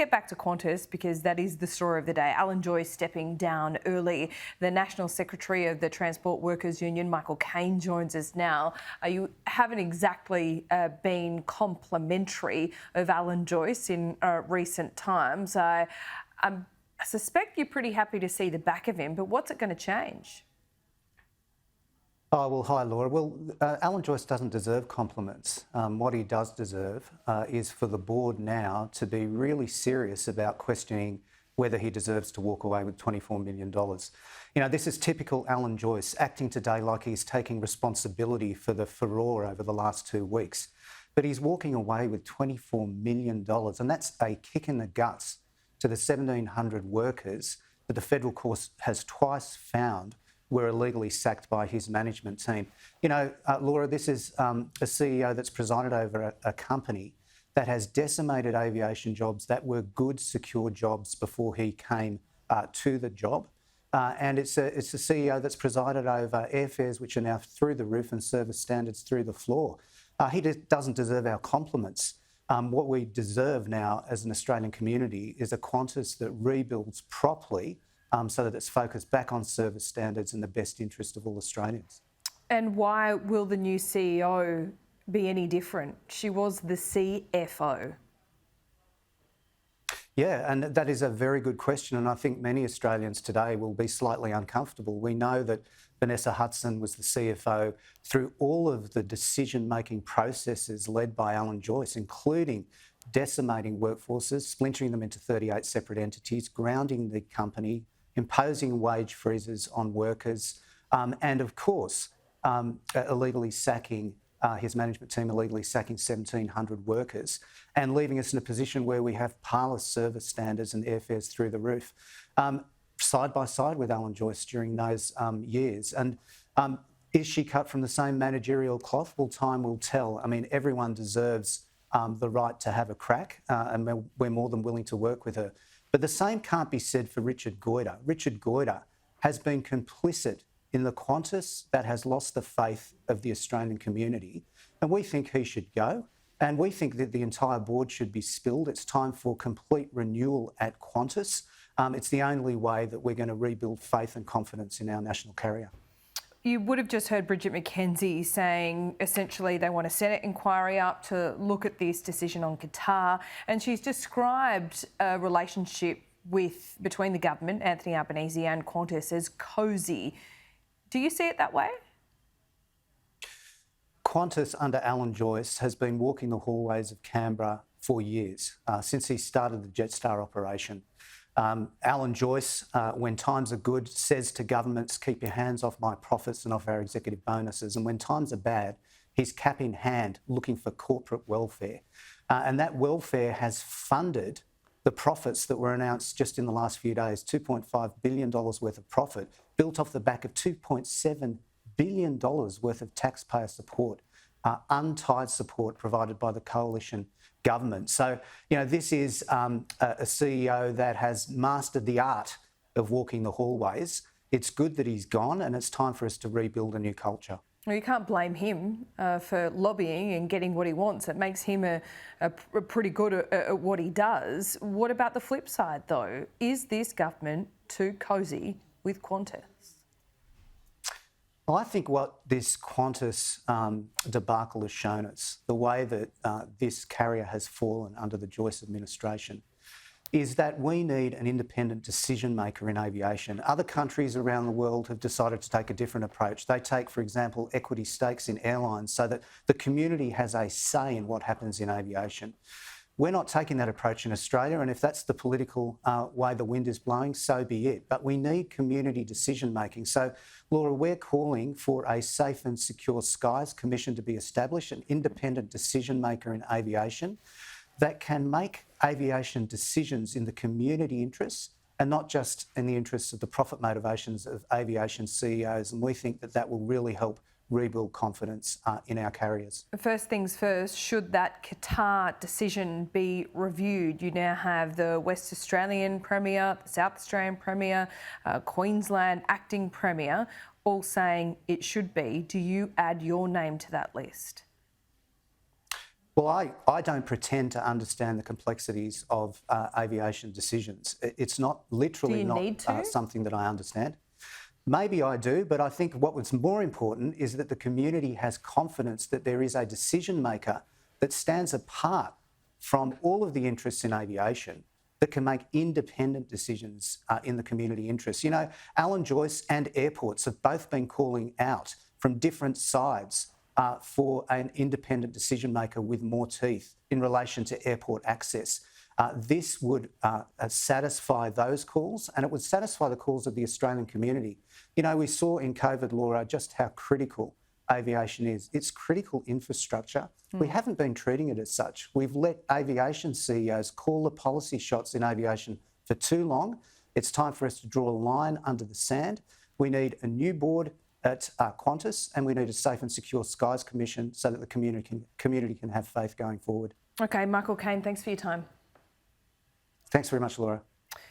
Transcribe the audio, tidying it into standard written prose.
Get back to Qantas because that is the story of the day. Alan Joyce stepping down early. The National Secretary of the Transport Workers Union, Michael Kaine, joins us now. You haven't exactly been complimentary of Alan Joyce in recent times. I suspect you're pretty happy to see the back of him, but what's it going to change? Oh, well, hi, Laura. Well, Alan Joyce doesn't deserve compliments. What he does deserve is for the board now to be really serious about questioning whether he deserves to walk away with $24 million. You know, this is typical Alan Joyce, acting today like he's taking responsibility for the furore over the last 2 weeks. But he's walking away with $24 million, and that's a kick in the guts to the 1,700 workers that the federal court has twice found were illegally sacked by his management team. You know, Laura, this is a CEO that's presided over a company that has decimated aviation jobs that were good, secure jobs before he came to the job. And it's a CEO that's presided over airfares which are now through the roof and service standards through the floor. He doesn't deserve our compliments. What we deserve now as an Australian community is a Qantas that rebuilds properly, so that it's focused back on service standards in the best interest of all Australians. And why will the new CEO be any different? She was the CFO. Yeah, and that is a very good question, and I think many Australians today will be slightly uncomfortable. We know that Vanessa Hudson was the CFO through all of the decision-making processes led by Alan Joyce, including decimating workforces, splintering them into 38 separate entities, grounding the company, imposing wage freezes on workers, and of course, illegally sacking his management team, illegally sacking 1,700 workers, and leaving us in a position where we have parlous service standards and airfares through the roof, side by side with Alan Joyce during those years. And is she cut from the same managerial cloth? Well, time will tell. I mean, everyone deserves the right to have a crack, and we're more than willing to work with her. But the same can't be said for Richard Goyder. Richard Goyder has been complicit in the Qantas that has lost the faith of the Australian community, and we think he should go, and we think that the entire board should be spilled. It's time for complete renewal at Qantas. It's the only way that we're going to rebuild faith and confidence in our national carrier. You would have just heard Bridget McKenzie saying essentially they want a Senate inquiry up to look at this decision on Qatar, and she's described a relationship between the government, Anthony Albanese, and Qantas as cosy. Do you see it that way? Qantas under Alan Joyce has been walking the hallways of Canberra for years, since he started the Jetstar operation. Alan Joyce, when times are good, says to governments, keep your hands off my profits and off our executive bonuses. And when times are bad, he's cap in hand looking for corporate welfare. And that welfare has funded the profits that were announced just in the last few days, $2.5 billion worth of profit, built off the back of $2.7 billion worth of taxpayer support, untied support provided by the coalition government. So, you know, this is a CEO that has mastered the art of walking the hallways. It's good that he's gone, and it's time for us to rebuild a new culture. Well, you can't blame him for lobbying and getting what he wants. It makes him a pretty good at what he does. What about the flip side, though? Is this government too cosy with Qantas? Well, I think what this Qantas debacle has shown us, the way that this carrier has fallen under the Joyce administration, is that we need an independent decision maker in aviation. Other countries around the world have decided to take a different approach. They take, for example, equity stakes in airlines so that the community has a say in what happens in aviation. We're not taking that approach in Australia, and if that's the political way the wind is blowing, so be it. But we need community decision making. So, Laura, we're calling for a Safe and Secure Skies Commission to be established, an independent decision maker in aviation that can make aviation decisions in the community interests and not just in the interests of the profit motivations of aviation CEOs. And we think that that will really help rebuild confidence in our carriers. First things first, should that Qatar decision be reviewed? You now have the West Australian Premier, the South Australian Premier, Queensland Acting Premier, all saying it should be. Do you add your name to that list? Well, I don't pretend to understand the complexities of aviation decisions. It's not literally need to? something that I understand. Maybe I do, but I think what was more important is that the community has confidence that there is a decision maker that stands apart from all of the interests in aviation that can make independent decisions in the community interest. You know, Alan Joyce and airports have both been calling out from different sides for an independent decision maker with more teeth in relation to airport access. This would satisfy those calls, and it would satisfy the calls of the Australian community. You know, we saw in COVID, Laura, just how critical aviation is. It's critical infrastructure. We haven't been treating it as such. We've let aviation CEOs call the policy shots in aviation for too long. It's time for us to draw a line under the sand. We need a new board at Qantas, and we need a Safe and Secure Skies Commission so that the community can have faith going forward. Okay, Michael Kaine, thanks for your time. Thanks very much, Laura.